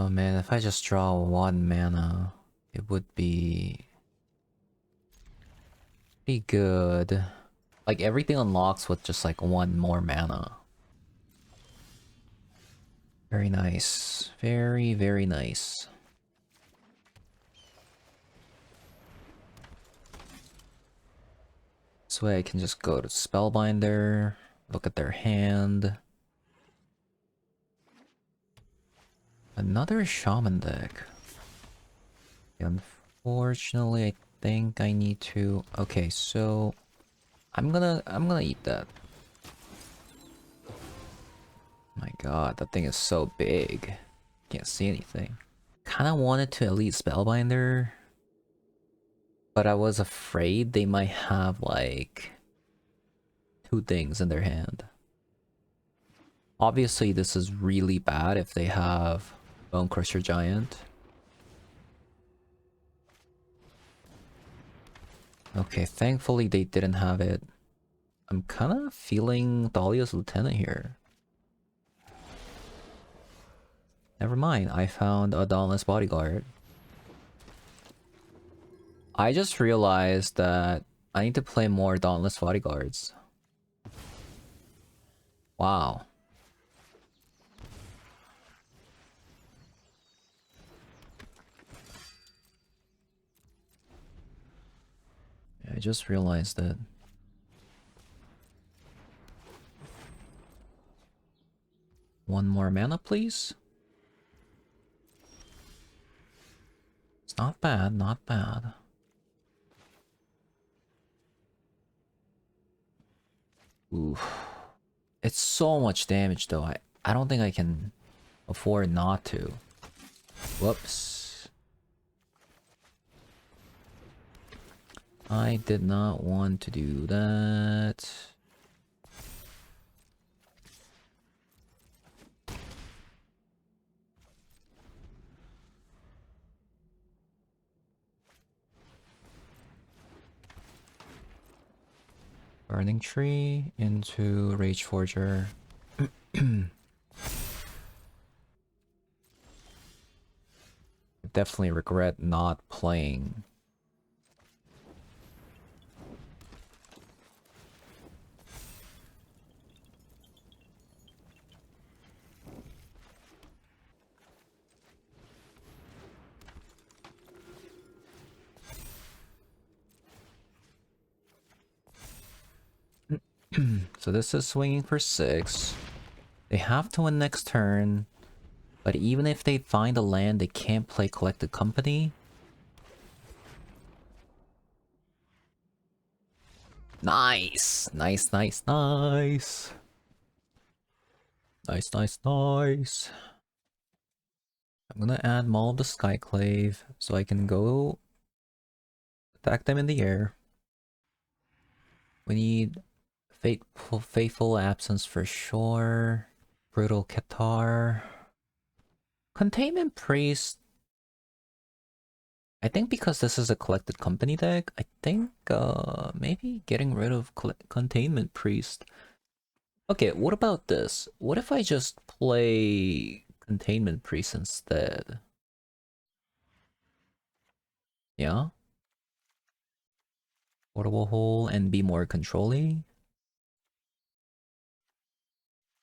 Oh man, if I just draw 1 mana, it would be pretty good. Like everything unlocks with just like 1 more mana. Very nice. Very, very nice. This way I can just go to Spellbinder, look at their hand. Another Shaman deck. Unfortunately, I think I need to... Okay, so... I'm gonna eat that. My god, that thing is so big. Can't see anything. Kinda wanted to elite Spellbinder, but I was afraid they might have like 2 things in their hand. Obviously, this is really bad if they have Bone Crusher Giant. Okay, thankfully they didn't have it. I'm kinda feeling Thalia's Lieutenant here. Never mind, I found a Dauntless Bodyguard. I just realized that I need to play more Dauntless Bodyguards. Wow. I just realized that. One more mana, please? It's not bad, not bad. Oof. It's so much damage though. I don't think I can afford not to. Whoops. I did not want to do that. Burning Tree into Rage Forger. Definitely regret not playing. So this is swinging for 6. They have to win next turn, but even if they find a land, they can't play Collected Company. Nice! Nice, nice, nice! Nice, nice, nice! I'm gonna add Maul of the Skyclave so I can go attack them in the air. We need Fateful Absence for sure. Brutal Qatar. Containment Priest. I think because this is a Collected Company deck, I think maybe getting rid of Containment Priest. Okay, what about this? What if I just play Containment Priest instead? Yeah? Portable Hole and be more controlling?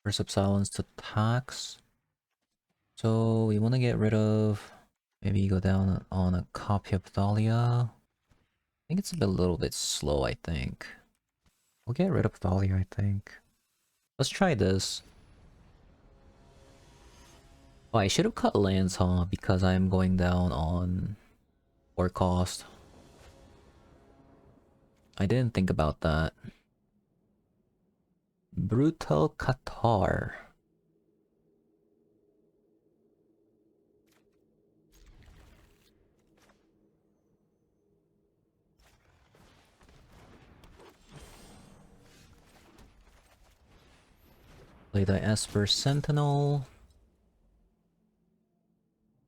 First up silence to tax. So we want to get rid of... Maybe go down on a copy of Thalia. I think it's a little bit slow, I think. We'll get rid of Thalia, I think. Let's try this. Oh, I should have cut lands, huh? Because I'm going down on 4 cost. I didn't think about that. Brutal Qatar. Play the Esper Sentinel.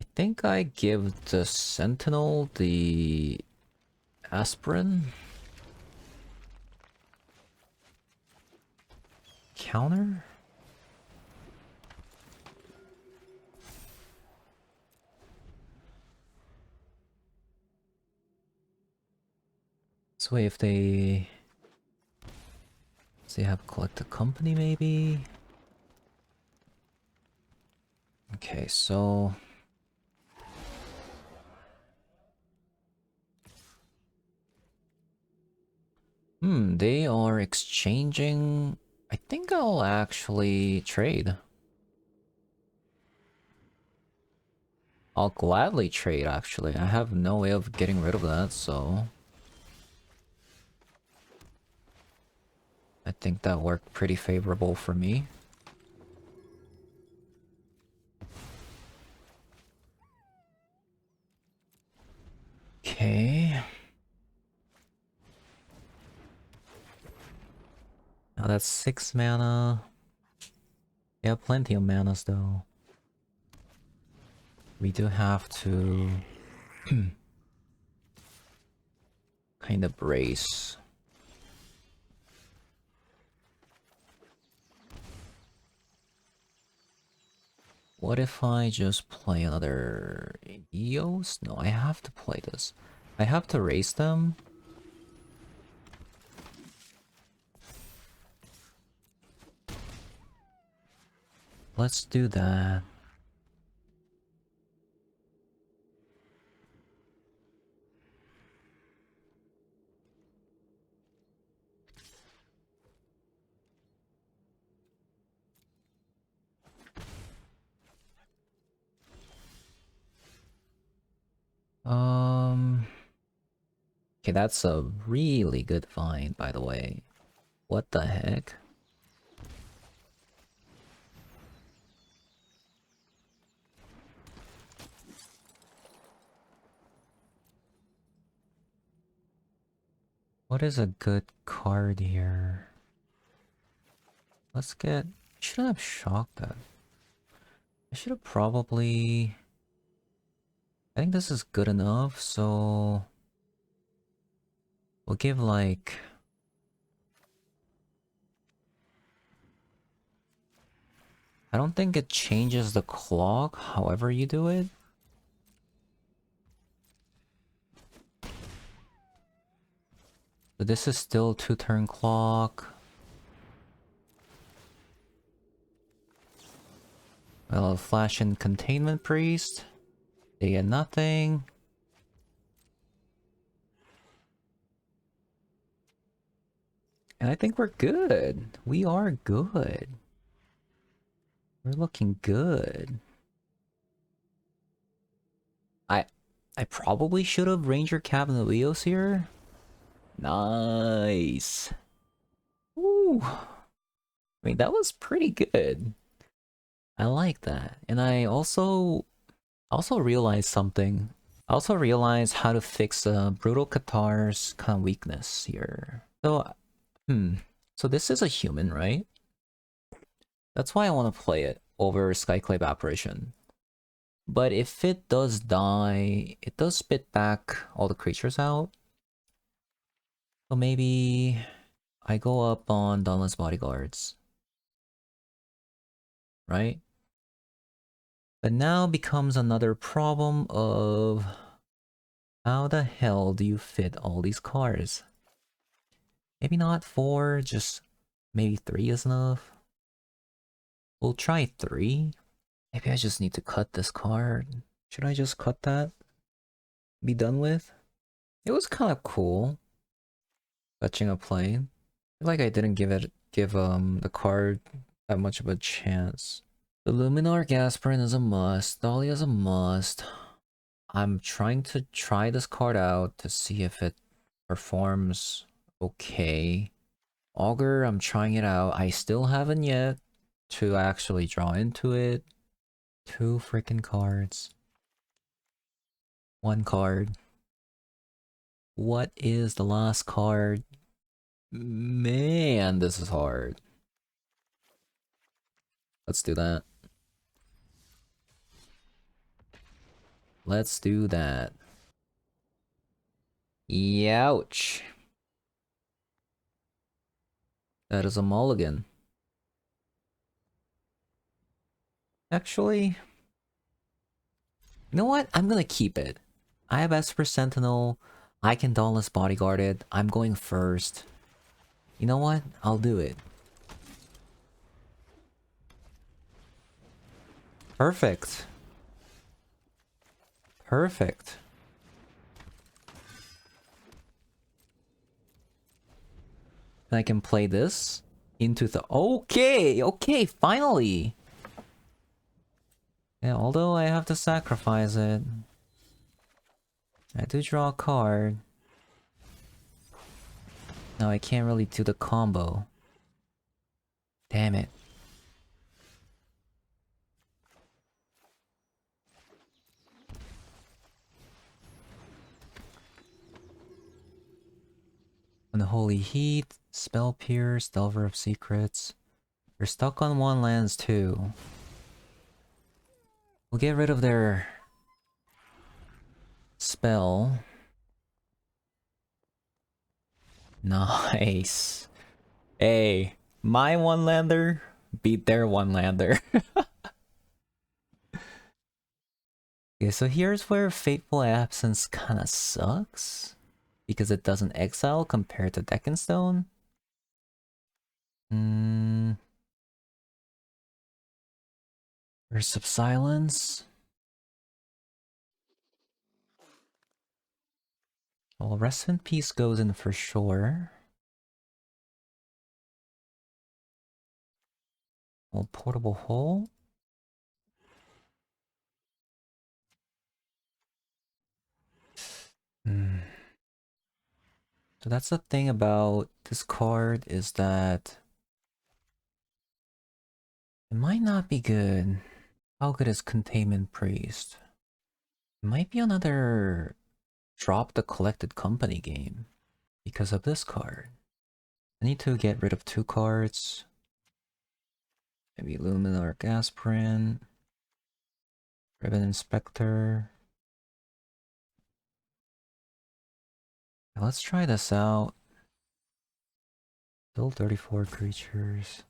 I think I give the Sentinel the Aspirin. Counter? This way if they... They have collect a company maybe? Okay, so... they are exchanging... I think I'll actually trade. I'll gladly trade, actually. I have no way of getting rid of that, so... I think that worked pretty favorable for me. Okay. Now that's 6 mana. We have plenty of manas though. We do have to kind of brace. What if I just play another Eos? No, I have to play this. I have to race them. Let's do that. Okay, that's a really good find, by the way. What the heck? What is a good card here? Let's get... I shouldn't have shocked that. I should have probably... I think this is good enough, so... We'll give like... I don't think it changes the clock, however you do it. But this is still 2-turn clock. Well, Flash and Containment Priest. They get nothing. And I think we're good. We are good. We're looking good. I probably should have Ranger Cabinet Leos here. Nice. Ooh. I mean, that was pretty good. I like that. And I also realized something. I also realized how to fix Brutal Qatar's kind of weakness here. So, so this is a human, right? That's why I want to play it over Skyclave Apparition. But if it does die, it does spit back all the creatures out. So maybe I go up on Dauntless Bodyguards. Right? But now becomes another problem of how the hell do you fit all these cards? Maybe not 4, just maybe 3 is enough. We'll try 3. Maybe I just need to cut this card. Should I just cut that? Be done with? It was kind of cool. Fetching a plane. I feel like I didn't give the card that much of a chance. The Luminar Gasperin is a must. Dahlia is a must. I'm trying to try this card out to see if it performs okay. Augur, I'm trying it out. I still haven't yet to actually draw into it. 2 freaking cards. 1 card. What is the last card? Man, this is hard. Let's do that. Let's do that. Youch. That is a mulligan. Actually, you know what? I'm gonna keep it. I have Esper Sentinel. I can Dauntless Bodyguard it. I'm going first. You know what? I'll do it. Perfect. Perfect. And I can play this into the... Okay! Okay, finally! Yeah, although I have to sacrifice it. I do draw a card. No, I can't really do the combo. Damn it. Unholy Heat, Spell Pierce, Delver of Secrets. They're stuck on 1 lands too. We'll get rid of their spell. Nice. Hey, my 1-lander beat their 1-lander. Okay, so here's where Fateful Absence kinda sucks. Because it doesn't exile compared to Deckenstone. There's Silence. Well, Rest in Peace goes in for sure. Well, Portable Hole. So that's the thing about this card, is that it might not be good. How good is Containment Priest? It might be another Drop the Collected Company game because of this card. I need to get rid of 2 cards. Maybe Luminarch Aspirant, Ribbon Inspector. Now let's try this out. Still 34 creatures.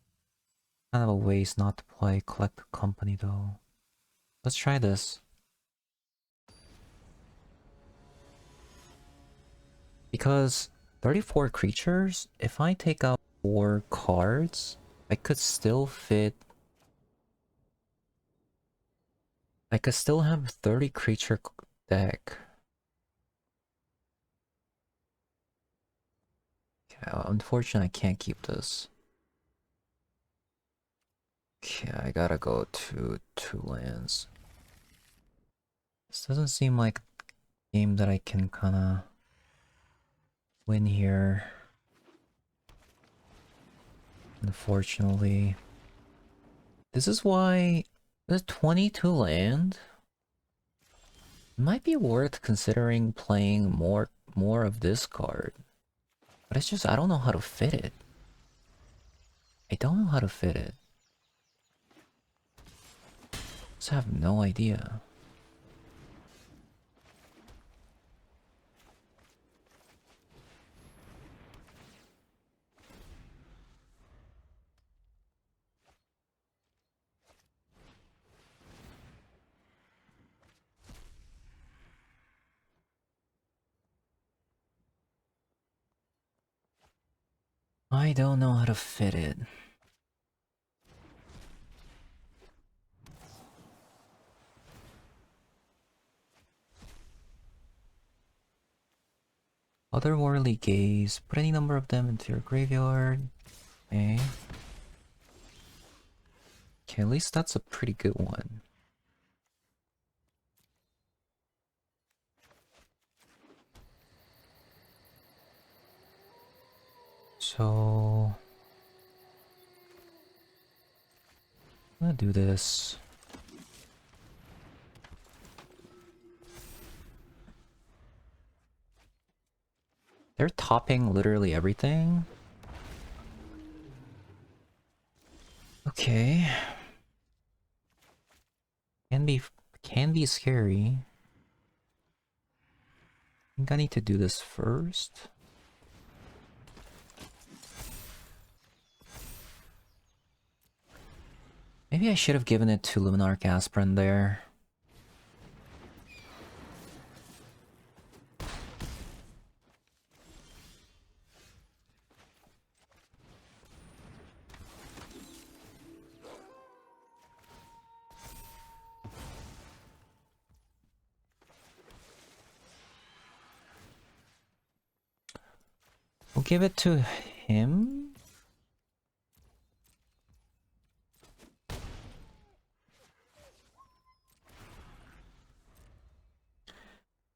Kind of a waste not to play Collect Company though. Let's try this. Because 34 creatures, if I take out 4 cards, I could still fit... I could still have a 30 creature deck. Okay, unfortunately I can't keep this. Okay, I gotta go to 2 lands. This doesn't seem like a game that I can kinda win here. Unfortunately. This is why the 22 land might be worth considering playing more of this card. But it's just, I don't know how to fit it. I don't know how to fit it. Just have no idea. I don't know how to fit it. Otherworldly Gaze. Put any number of them into your graveyard. Okay. Okay, at least that's a pretty good one. So... I'm gonna do this. They're topping literally everything. Okay. Can be scary. I think I need to do this first. Maybe I should have given it to Luminarch Aspirant there. We'll give it to him.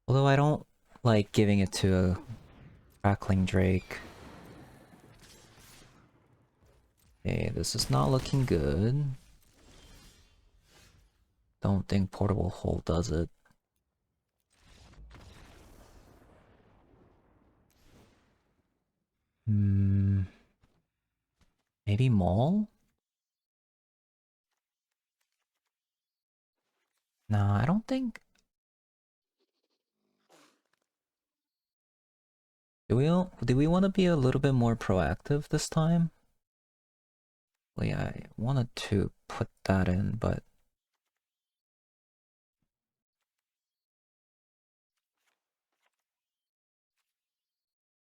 Although I don't like giving it to a crackling drake. Okay, this is not looking good. Don't think portable hole does it. Maybe mall? Nah, I don't think. Do we want to be a little bit more proactive this time? Well, yeah, I wanted to put that in, but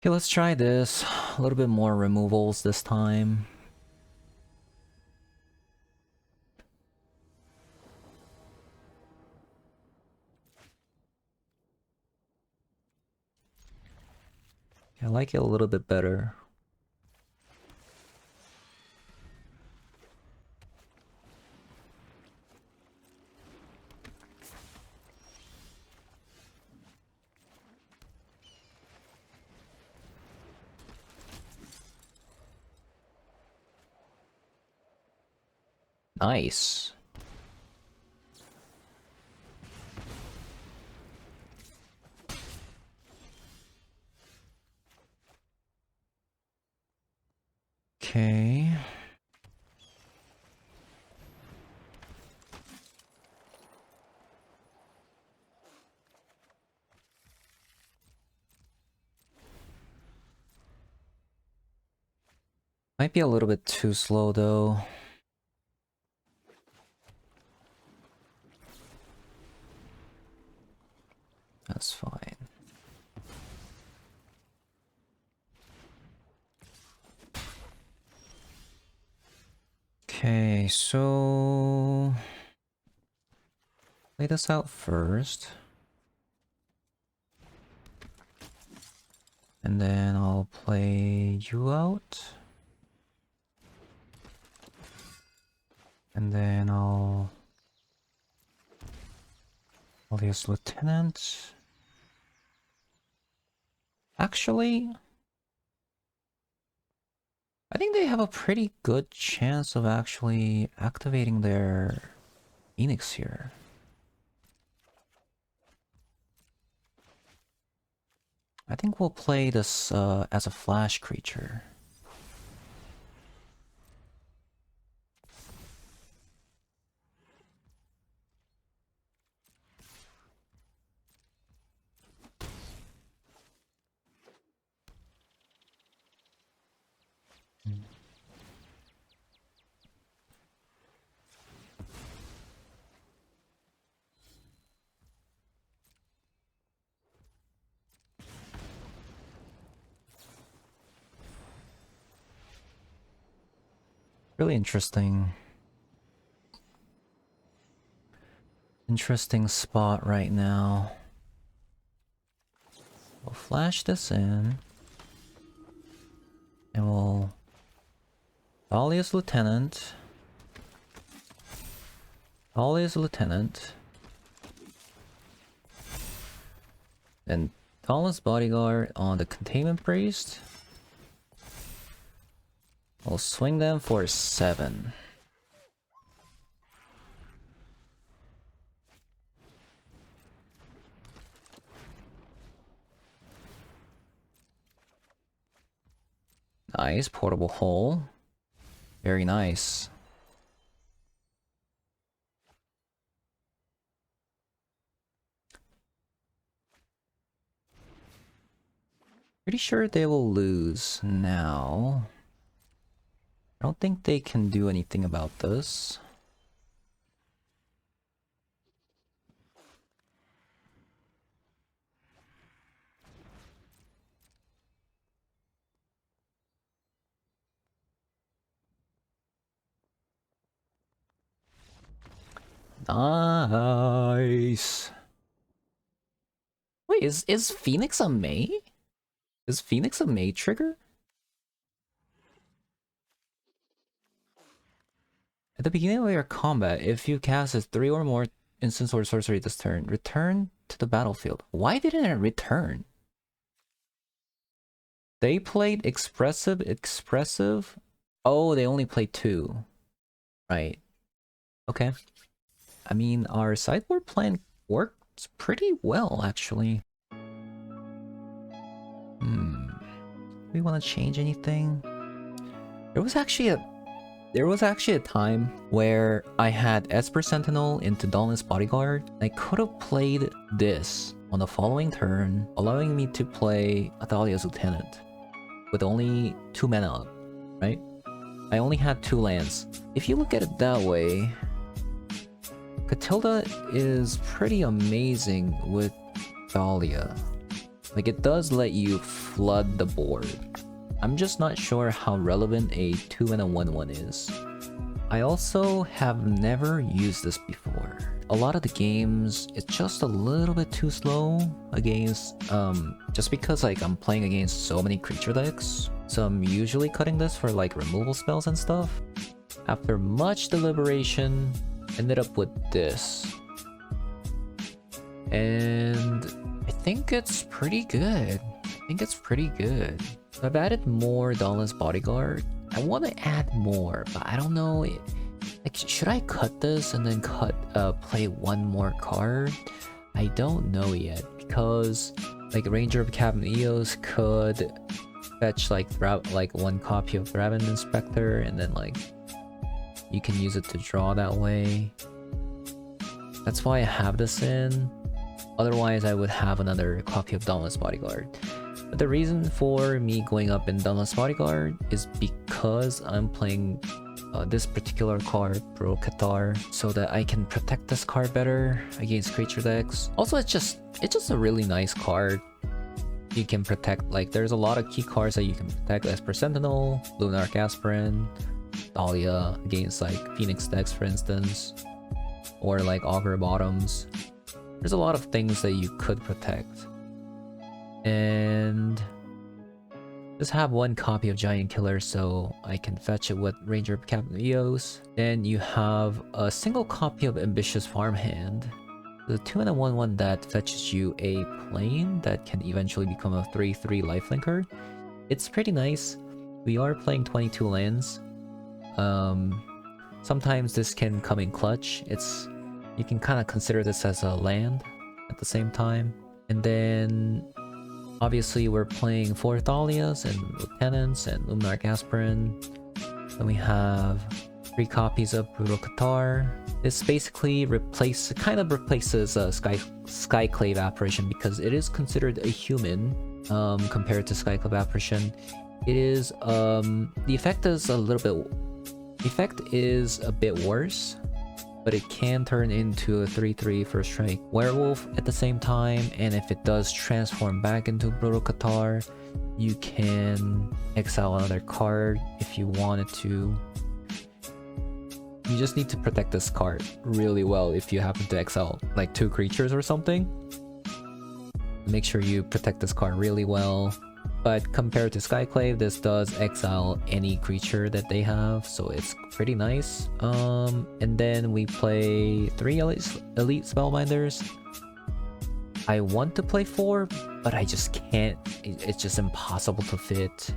okay, let's try this. A little bit more removals this time. I like it a little bit better. Nice. Okay. Might be a little bit too slow though. That's fine. Okay, so play this out first. And then I'll play you out. And then I'll alias Lieutenant. Actually, I think they have a pretty good chance of actually activating their Phoenix here. I think we'll play this as a flash creature. Really interesting. Interesting spot right now. We'll flash this in. And we'll alias Lieutenant. Alias Lieutenant. And Alias Bodyguard on the Containment Priest. We'll swing them for 7. Nice, portable hole. Very nice. Pretty sure they will lose now. I don't think they can do anything about this. Nice. Wait, is Phoenix a May? Is Phoenix a May trigger? At the beginning of your combat, if you cast 3 or more instants or sorcery this turn, return to the battlefield. Why didn't it return? They played expressive. Oh, they only played 2. Right. Okay. I mean, our sideboard plan worked pretty well, actually. Do we want to change anything? There was actually a time where I had Esper Sentinel into Dauntless Bodyguard. I could have played this on the following turn, allowing me to play Athalia's Lieutenant with only 2 mana up, right? I only had 2 lands. If you look at it that way, Catilda is pretty amazing with Thalia. Like, it does let you flood the board. I'm just not sure how relevant a 2 and a 1/1 is. I also have never used this before. A lot of the games, it's just a little bit too slow against, just because like I'm playing against so many creature decks. So I'm usually cutting this for like removal spells and stuff. After much deliberation, ended up with this. And I think it's pretty good. I've added more Dauntless Bodyguard. I want to add more, but I don't know. Like, should I cut this and then play 1 more card? I don't know yet, because like Ranger of Captain Eos could fetch like 1 copy of Thraben Inspector, and then like you can use it to draw that way. That's why I have this in. Otherwise, I would have another copy of Dauntless Bodyguard. But the reason for me going up in Dauntless Bodyguard is because I'm playing this particular card, Bro Qatar, so that I can protect this card better against creature decks. Also, it's just a really nice card. You can protect, like, there's a lot of key cards that you can protect. Esper Sentinel, Lunarch Aspirin, Thalia against like Phoenix decks, for instance, or like Augur Bottoms. There's a lot of things that you could protect. And just have 1 copy of Giant Killer so I can fetch it with Ranger of Captain Eos. Then you have a single copy of Ambitious Farmhand. The 2 and a 1/1 that fetches you a plane that can eventually become a 3/3 lifelinker. It's pretty nice. We are playing 22 lands. Sometimes this can come in clutch. You can kind of consider this as a land at the same time. And then obviously we're playing 4 Thalias and Lieutenants and Luminarch Aspirin. Then we have 3 copies of Brutal Qatar. This basically replaces Skyclave Apparition, because it is considered a human compared to Skyclave Apparition. It is the effect is a bit worse, but it can turn into a 3/3 first strike werewolf at the same time, and if it does transform back into Brutal Qatar, you can exile another card if you wanted to. You just need to protect this card really well if you happen to exile like 2 creatures or something. Make sure you protect this card really well. But compared to Skyclave, this does exile any creature that they have, so it's pretty nice. And then we play 3 Elite Spellbinders. I want to play 4, but I just can't. It's just impossible to fit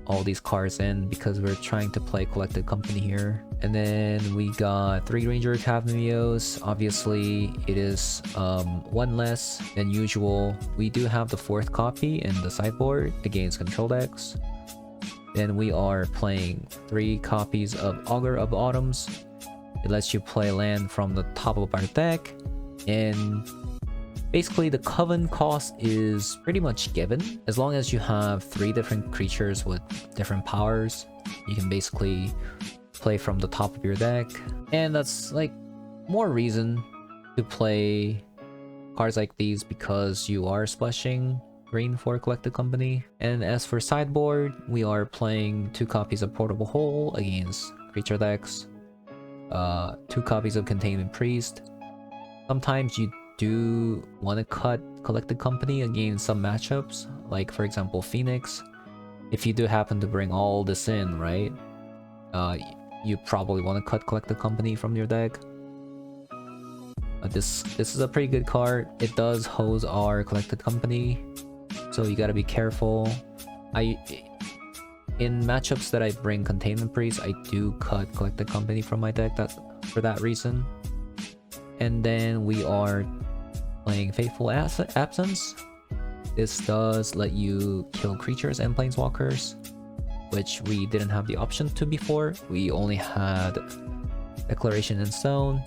all these cards in because we're trying to play Collected Company here. And then we got 3 Ranger Academies. Obviously, it is 1 less than usual. We do have the 4th copy in the sideboard against control decks. Then we are playing 3 copies of Augur of Autumns. It lets you play land from the top of our deck, and basically the Coven cost is pretty much given. As long as you have 3 different creatures with different powers, you can basically play from the top of your deck. And that's like more reason to play cards like these, because you are splashing green for Collected Company. And as for sideboard, we are playing 2 copies of Portable Hole against creature decks, 2 copies of Containment Priest. Sometimes you do want to cut Collected Company against some matchups, like for example Phoenix. If you do happen to bring all this in, right, you probably want to cut Collected Company from your deck. This is a pretty good card. It does hose our Collected Company, so you gotta be careful. In matchups that I bring Containment Priest, I do cut Collected Company from my deck for that reason. And then we are playing Faithful Absence. This does let you kill creatures and planeswalkers, which we didn't have the option to before. We only had Declaration in Stone.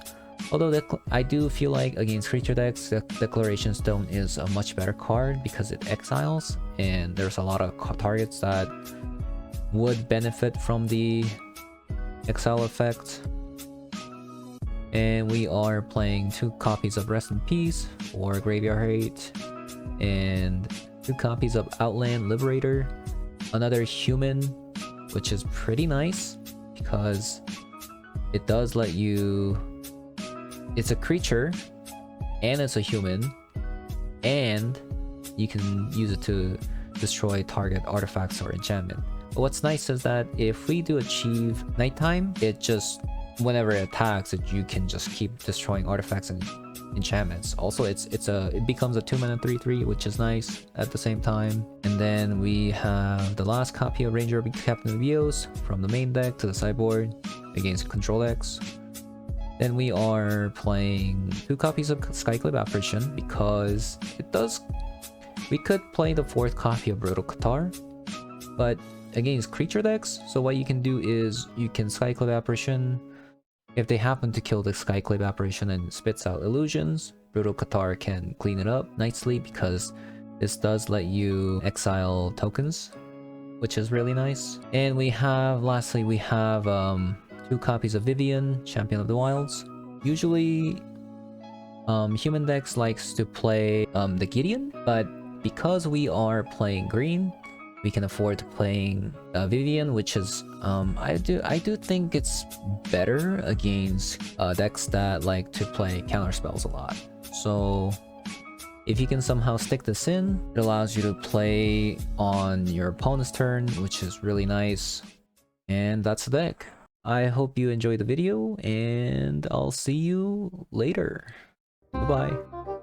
Although I do feel like against creature decks, Declaration Stone is a much better card because it exiles, and there's a lot of targets that would benefit from the exile effect. And we are playing 2 copies of Rest in Peace for Graveyard Hate, and 2 copies of Outland Liberator, another human, which is pretty nice because it does let you... It's a creature, and it's a human, and you can use it to destroy target artifacts or enchantment. But what's nice is that if we do achieve nighttime, it just, whenever it attacks, you can just keep destroying artifacts and enchantments. Also, it becomes a 2-mana 3/3, which is nice at the same time. And then we have the last copy of Ranger Captain of Eos from the main deck to the sideboard against control decks. Then we are playing 2 copies of Skyclave Apparition because it does... We could play the 4th copy of Brutal Qatar, but against creature decks, so what you can do is you can Skyclave Apparition. If they happen to kill the Skyclave Apparition and spits out illusions, Brutal Qatar can clean it up nicely because this does let you exile tokens, which is really nice. And we have, lastly, we have 2 copies of Vivian, Champion of the Wilds. Usually, human decks likes to play the Gideon, but because we are playing green, we can afford to playing Vivian, which is I do think it's better against decks that like to play counter spells a lot. So if you can somehow stick this in, it allows you to play on your opponent's turn, which is really nice. And that's the deck. I hope you enjoyed the video, and I'll see you later. Bye bye.